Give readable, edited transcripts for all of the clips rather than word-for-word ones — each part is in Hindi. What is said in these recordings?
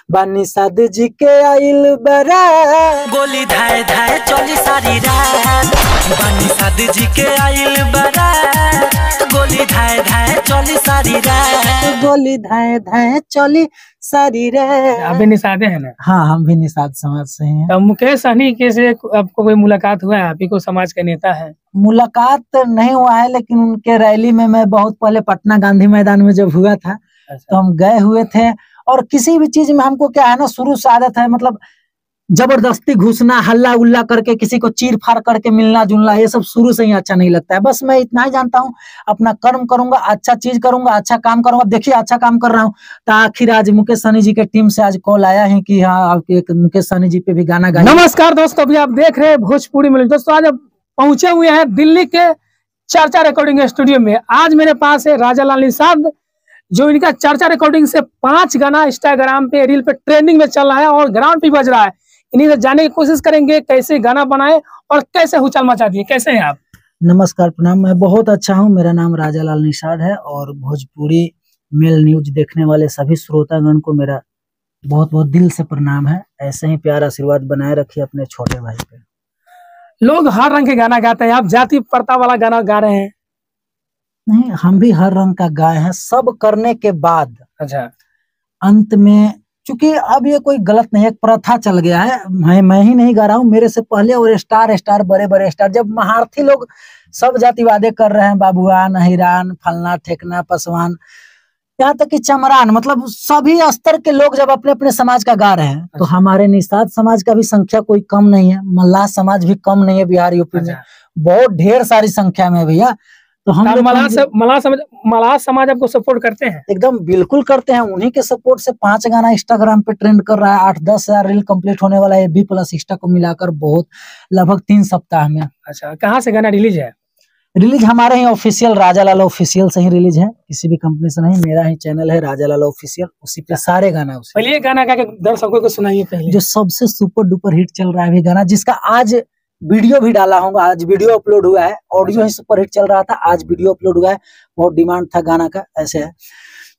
बानी साध जी के आइल बरा गोली धाए धाए चली सारी रात। बानी साध जी के आइल बरा गोली धाए धाए चली सारी रात। गोली धाए धाए चली सारी रात। आप भी निषादे हैं ना? हाँ, हम भी निषाद समाज से हैं। तो मुकेश सहनी के से आपको कोई मुलाकात हुआ है? आप ही को समाज के नेता है। मुलाकात नहीं हुआ है, लेकिन उनके रैली में मैं बहुत पहले पटना गांधी मैदान में जब हुआ था तो हम गए हुए थे। और किसी भी चीज में हमको क्या है ना, शुरू से आदत है, मतलब जबरदस्ती घुसना, हल्ला उल्ला करके किसी को चीर फाड़ करके मिलना जुलना, ये सब शुरू से ही अच्छा नहीं लगता है। बस मैं इतना ही जानता हूँ, अपना कर्म करूंगा, अच्छा चीज करूंगा, अच्छा काम करूंगा। देखिए अच्छा काम कर रहा हूँ तो आखिर आज मुकेश सहनी जी के टीम से आज कॉल आया है कि हाँ आपके एक मुकेश सहनी जी पे भी गाना गाइए। नमस्कार दोस्तों, अभी आप देख रहे हैं भोजपुरी म्यूजिक। दोस्तों आज आप पहुंचे हुए हैं दिल्ली के चर्चा रिकॉर्डिंग स्टूडियो में। आज मेरे पास है राजा लाल निषाद, जो इनका चर्चा रिकॉर्डिंग से 5 गाना इंस्टाग्राम पे रील पे ट्रेंडिंग में चल रहा है और ग्राउंड पे बज रहा है। इन्हीं से जानने की कोशिश करेंगे कैसे गाना बनाए और कैसे हुचल मचा दिए। कैसे हैं आप? नमस्कार, प्रणाम। मैं बहुत अच्छा हूँ। मेरा नाम राजा लाल निषाद है और भोजपुरी मेल न्यूज देखने वाले सभी श्रोतागण को मेरा बहुत बहुत दिल से प्रणाम है। ऐसे ही प्यार आशीर्वाद बनाए रखिए अपने छोटे भाई पे। लोग हर रंग के गाना गाते हैं, आप जाति प्रथा वाला गाना गा रहे हैं। नहीं, हम भी हर रंग का गाए हैं। सब करने के बाद अच्छा, अंत में, चूंकि अब ये कोई गलत नहीं है, एक प्रथा चल गया है। मैं ही नहीं गा रहा हूँ, मेरे से पहले और स्टार बड़े बड़े स्टार, जब महारथी लोग सब जातिवादे कर रहे हैं, बाबुआन, हिरान, फलना, ठेकना, पसवान, यहाँ तक कि चमरान, मतलब सभी स्तर के लोग जब अपने अपने समाज का गा रहे हैं तो हमारे निषाद समाज का भी संख्या कोई कम नहीं है। मल्लाह समाज भी कम नहीं है बिहार यूपी में, बहुत ढेर सारी संख्या में भैया। तो हम मल्लाह समाज आपको सपोर्ट करते हैं? एकदम बिल्कुल करते हैं। उन्हीं के सपोर्ट से 5 गाना इंस्टाग्राम पे ट्रेंड कर रहा है। 8-10 हजार रील कंप्लीट होने वाला है, FB प्लस इंस्टा को मिलाकर, बहुत लगभग 3 सप्ताह में। अच्छा, कहाँ से गाना रिलीज है? रिलीज हमारे ही ऑफिशियल राजा लाल ऑफिशियल से ही रिलीज है, किसी भी कंपनी से नहीं। मेरा ही चैनल है राजा लाल ऑफिशियल, उसी पे सारे गाना। पहले गाना गा के दर्शकों को सुनाइए। पहले जो सबसे सुपर डुपर हिट चल रहा है गाना, जिसका आज वीडियो भी डाला होगा, आज वीडियो अपलोड हुआ है। ऑडियो ही सुपर हिट चल रहा था, आज वीडियो अपलोड हुआ है। बहुत डिमांड था गाना का। ऐसे है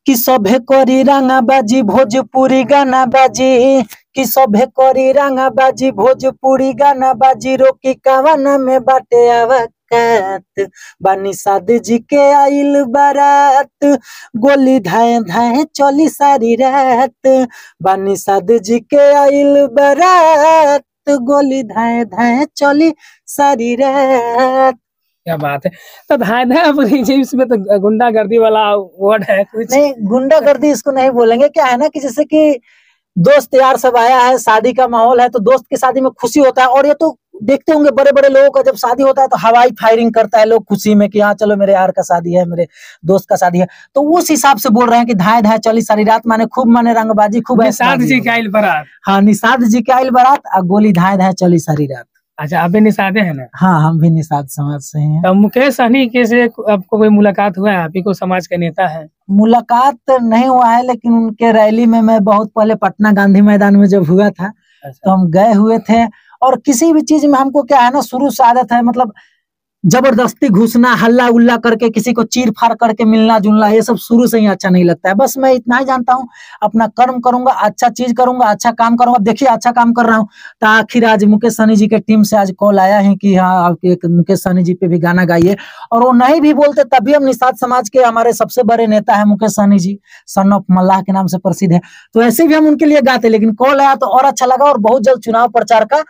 कि सभे करी रंगा बाजी भोजपुरी गाना बाजी, कि सभे करी रंगा बाजी भोजपुरी गाना बाजी, रोकी कावाना में बाटे आवत बानी साध जी के आइल बारात, गोली धाए धाए चली सारी रात। बानी साध जी के आइल बारात, गोली धाए धाए चली सारी रात। क्या बात है। तो धाए धाए इसमें तो गुंडागर्दी वाला वर्ड है कुछ? नहीं, गुंडागर्दी इसको नहीं बोलेंगे। क्या है ना कि जैसे कि दोस्त यार सब आया है, शादी का माहौल है, तो दोस्त की शादी में खुशी होता है। और ये तो देखते होंगे बड़े बड़े लोगों का जब शादी होता है तो हवाई फायरिंग करता है लोग खुशी में कि हाँ चलो मेरे यार का शादी है, मेरे दोस्त का शादी है। तो उस हिसाब से बोल रहे हैं कि धाए धाए चली सारी रात, माने खूब माने रंगबाजी, खूब निषाद जी के आइल बारात। हाँ, निषाद जी के आइल बारात और गोली धाए धाए चली सारी रात। अच्छा, आप भी निषादे हैं ना? हाँ, हम भी निषाद समाज से हैं। तो मुकेश सहनी के से आपको कोई मुलाकात हुआ है? आप ही को समाज के नेता है। मुलाकात नहीं हुआ है, लेकिन उनके रैली में मैं बहुत पहले पटना गांधी मैदान में जब हुआ था तो हम गए हुए थे। और किसी भी चीज में हमको क्या है ना, शुरू से आदत है, मतलब जबरदस्ती घुसना, हल्ला उल्ला करके किसी को चीर फाड़ करके मिलना जुलना, ये सब शुरू से ही अच्छा नहीं लगता है। बस मैं इतना ही जानता हूँ, अपना कर्म करूंगा, अच्छा चीज करूंगा, अच्छा काम करूंगा। देखिए अच्छा काम कर रहा हूँ तो आखिर आज मुकेश सहनी जी के टीम से आज कॉल आया है कि हाँ आपके एक मुकेश सहनी जी पे भी गाना गाइए। और वो नहीं भी बोलते तब भी हम निषाद समाज के, हमारे सबसे बड़े नेता है मुकेश सहनी जी, सन ऑफ मल्लाह के नाम से प्रसिद्ध है, तो ऐसे भी हम उनके लिए गाते। लेकिन कॉल आया तो और अच्छा लगा। और बहुत जल्द चुनाव प्रचार का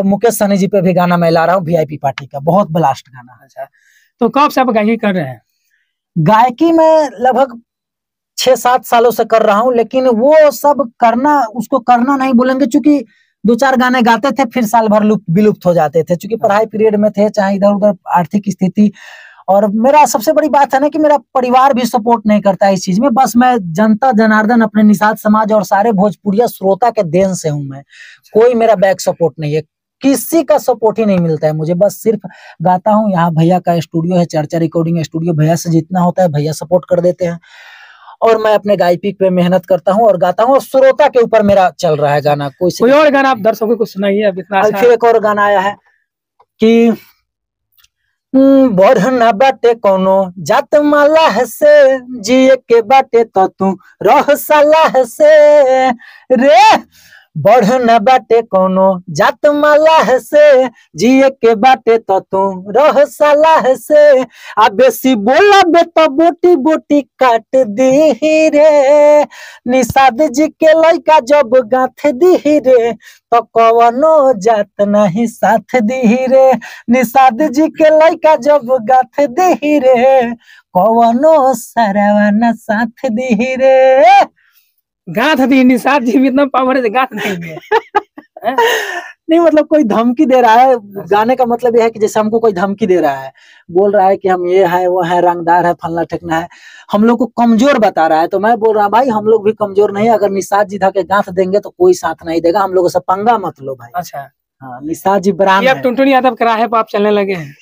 मुकेश सहनी जी पे भी गाना मैं ला रहा हूँ, VIP पार्टी का, बहुत ब्लास्ट गाना है। तो कब से आप गायकी कर रहे हैं? गायकी में लगभग 6-7 सालों से कर रहा हूँ, लेकिन वो सब करना, उसको करना नहीं बोलेंगे, चूंकि 2-4 गाने गाते थे फिर साल भर विलुप्त हो जाते थे, चूंकि पढ़ाई पीरियड में थे, चाहे इधर उधर आर्थिक स्थिति। और मेरा सबसे बड़ी बात है ना कि मेरा परिवार भी सपोर्ट नहीं करता है इस चीज में। बस मैं जनता जनार्दन, अपने निषाद समाज और सारे भोजपुरिया श्रोता के देन से हूँ मैं। कोई मेरा बैक सपोर्ट नहीं है, किसी का सपोर्ट ही नहीं मिलता है मुझे। बस सिर्फ गाता हूँ। यहाँ भैया का स्टूडियो है, चर्चा रिकॉर्डिंग स्टूडियो, भैया से जितना होता है भैया सपोर्ट कर देते हैं। और मैं अपने गायकी पे मेहनत करता हूँ और गाता हूँ, और श्रोता के ऊपर मेरा चल रहा है गाना। कोई और गाना आप दर्शकों को सुनाइए। अब इतना फिर एक और गाना आया है कि बढ़ना बाटे कोनो जात माला है से, जिए के बाटे तो तू रह साला है से रे। बढ़ना बाटे कोनो जात माला है से, जिए के बाटे तो तू रह साला है से। आ बेसी बोला बे तो बोटी बोटी काट दी रे। निषाद जी के लइका जब गाथ दी रे, तो कवनो जात नहीं साथ दी रे। निषाद जी के लइका जब गाथ दी रे, कवनो सरवा न साथ दी रे। गाथ दी, निषाद जी में इतना पावर है, गाथ देंगे। नहीं मतलब कोई धमकी दे रहा है, गाने का मतलब यह है कि जैसे हमको कोई धमकी दे रहा है, बोल रहा है कि हम ये है वो है, रंगदार है, फलना ठेकना है, हम लोग को कमजोर बता रहा है। तो मैं बोल रहा हूँ भाई हम लोग भी कमजोर नहीं है, अगर निषाद जी धके गांठ देंगे तो कोई साथ नहीं देगा, हम लोगों से पंगा मत लो भाई। अच्छा हाँ, निषाद जी बराम ये अब टुनटुन यादव के राह पे आप चलने लगे हैं।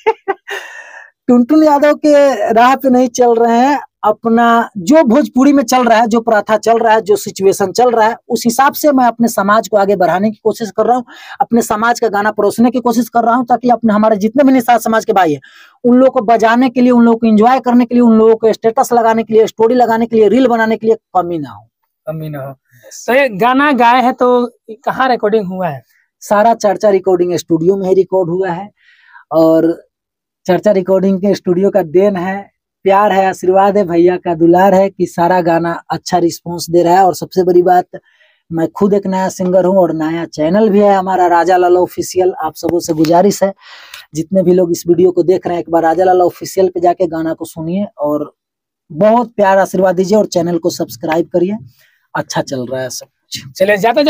टुनटुन यादव के राह पे नहीं चल रहे हैं, अपना जो भोजपुरी में चल रहा है, जो प्रथा चल रहा है, जो सिचुएशन चल रहा है, उस हिसाब से मैं अपने समाज को आगे बढ़ाने की कोशिश कर रहा हूँ, अपने समाज का गाना परोसने की कोशिश कर रहा हूँ, ताकि अपने हमारे जितने भी निषाद समाज के भाई हैं उन लोगों को बजाने के लिए, उन लोगों को एंजॉय करने के लिए, उन लोगों को स्टेटस लगाने के लिए, स्टोरी लगाने के लिए, रील बनाने के लिए कमी ना हो। तो ये गाना गाए है तो कहाँ रिकॉर्डिंग हुआ है? सारा चर्चा रिकॉर्डिंग स्टूडियो में ही रिकॉर्ड हुआ है, और चर्चा रिकॉर्डिंग के स्टूडियो का देन है, प्यार है, आशीर्वाद है, भैया का दुलार है कि सारा गाना अच्छा रिस्पांस दे रहा है। और सबसे बड़ी बात, मैं खुद एक नया सिंगर हूं और नया चैनल भी है हमारा राजा लाला ऑफिशियल। आप सबों से गुजारिश है, जितने भी लोग इस वीडियो को देख रहे हैं, एक बार राजा लाला ऑफिशियल पे जाके गाना को सुनिए और बहुत प्यार आशीर्वाद दीजिए, और चैनल को सब्सक्राइब करिए। अच्छा चल रहा है सब कुछ। चलिए जाते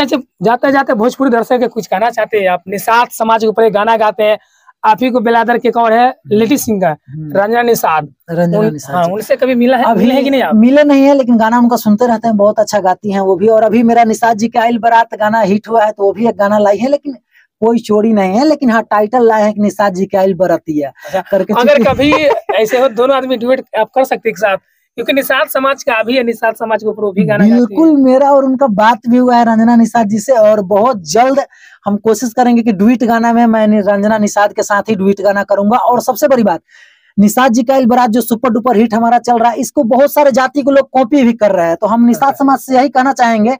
जाते भोजपुरी दर्शक के कुछ कहना चाहते हैं आप? निषाद समाज के ऊपर गाना गाते हैं, आप ही को बेलादर के कौन है लेडीज सिंगर रंजना निषाद, हाँ, उनसे कभी मिला है? अभी है कि नहीं आप? मिले नहीं है, लेकिन गाना उनका सुनते रहते हैं, बहुत अच्छा गाती हैं वो भी। और अभी मेरा निषाद जी का आइल बारात गाना हिट हुआ है, तो वो भी एक गाना लाई है, लेकिन कोई चोरी नहीं है, लेकिन हाँ टाइटल लाए हैं कि निषाद जी का आइल बरातिया करके। अगर कभी ऐसे हो दोनों आदमी डुएट आप कर सकते हैं एक साथ, क्योंकि निषाद समाज का अभी है, निषाद समाज के ऊपर भी गाना बिल्कुल। मेरा और उनका बात भी हुआ है रंजना निषाद जी से, और बहुत जल्द हम कोशिश करेंगे कि डुएट गाना में मैं रंजना निषाद के साथ ही डुएट गाना करूंगा। और सबसे बड़ी बात, निषाद जी का इल बारात जो सुपर डुपर हिट हमारा चल रहा है, इसको बहुत सारे जाति के लोग कॉपी भी कर रहे हैं। तो हम निषाद समाज से यही कहना चाहेंगे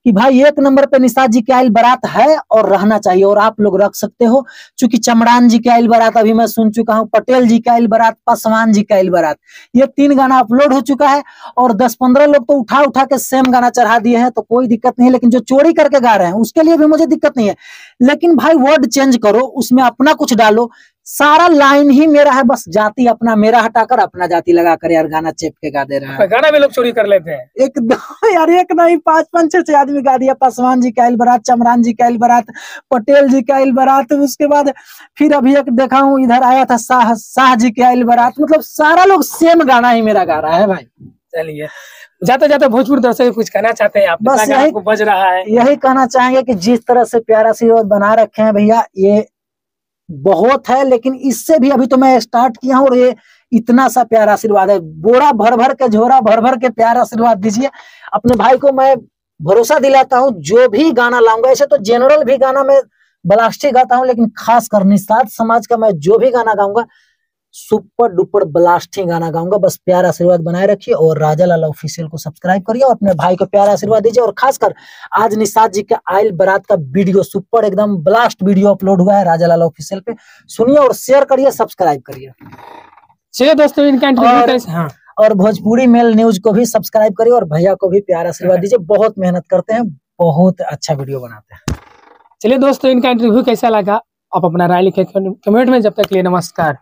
कि भाई एक नंबर पे निषाद जी के आइल बारात है और रहना चाहिए, और आप लोग रख सकते हो। चूंकि चमड़ान जी के आइल बारात अभी मैं सुन चुका हूँ, पटेल जी का आइल बारात, पासवान जी का आइल बारात, ये 3 गाना अपलोड हो चुका है, और 10-15 लोग तो उठा उठा के सेम गाना चढ़ा दिए हैं, तो कोई दिक्कत नहीं है। लेकिन जो चोरी करके गा रहे हैं उसके लिए भी मुझे दिक्कत नहीं है, लेकिन भाई वर्ड चेंज करो, उसमें अपना कुछ डालो। सारा लाइन ही मेरा है, बस जाति अपना मेरा हटाकर अपना जाति लगाकर यार गाना चेप के गा दे रहा है। गाना भी लोग चोरी कर लेते हैं एकदम यार, एक नहीं 5-5 6 आदमी गा दिया। पासवान जी का आइल बारात, चमरान जी का आइल बारात, पटेल जी का आइल बारात, उसके बाद फिर अभी एक देखा हूँ इधर आया था शाह जी के आइल बारात। मतलब सारा लोग सेम गाना ही मेरा गा रहा है भाई। चलिए जाते जाते भोजपुरी दर्शक कुछ कहना चाहते हैं आप? बस यही बज रहा है, यही कहना चाहेंगे कि जिस तरह से प्यारा आशीर्वाद बना रखे हैं भैया, ये बहुत है, लेकिन इससे भी अभी तो मैं स्टार्ट किया हूँ, और ये इतना सा प्यारा आशीर्वाद है। बोरा भर भर के, झोरा भर भर के प्यार आशीर्वाद दीजिए। अपने भाई को मैं भरोसा दिलाता हूँ, जो भी गाना लाऊंगा, ऐसे तो जनरल भी गाना मैं ब्लास्टी गाता हूँ, लेकिन खासकर निषाद समाज का मैं जो भी गाना गाऊंगा सुपर डुपर ब्लास्टिंग गाना गाऊंगा। बस प्यार आशीर्वाद बनाए रखिए, और राजा लाला ऑफिशियल को सब्सक्राइब करिए, और अपने भाई को प्यार आशीर्वाद दीजिए। और खासकर आज निषाद जी का आइल बारात का वीडियो सुपर एकदम ब्लास्ट वीडियो अपलोड हुआ है राजा लाला ऑफिशियल पे, सुनिए और शेयर करिए, सब्सक्राइब करिए। चलिए दोस्तों, इनका इंटरव्यू और भोजपुरी मेल न्यूज को भी सब्सक्राइब करिए, और भैया को भी प्यार आशीर्वाद दीजिए। बहुत मेहनत करते हैं, बहुत अच्छा वीडियो बनाते हैं। चलिए दोस्तों, इनका इंटरव्यू कैसा लगा आप अपना राय लिखे कमेंट में। जब तक के लिए नमस्कार।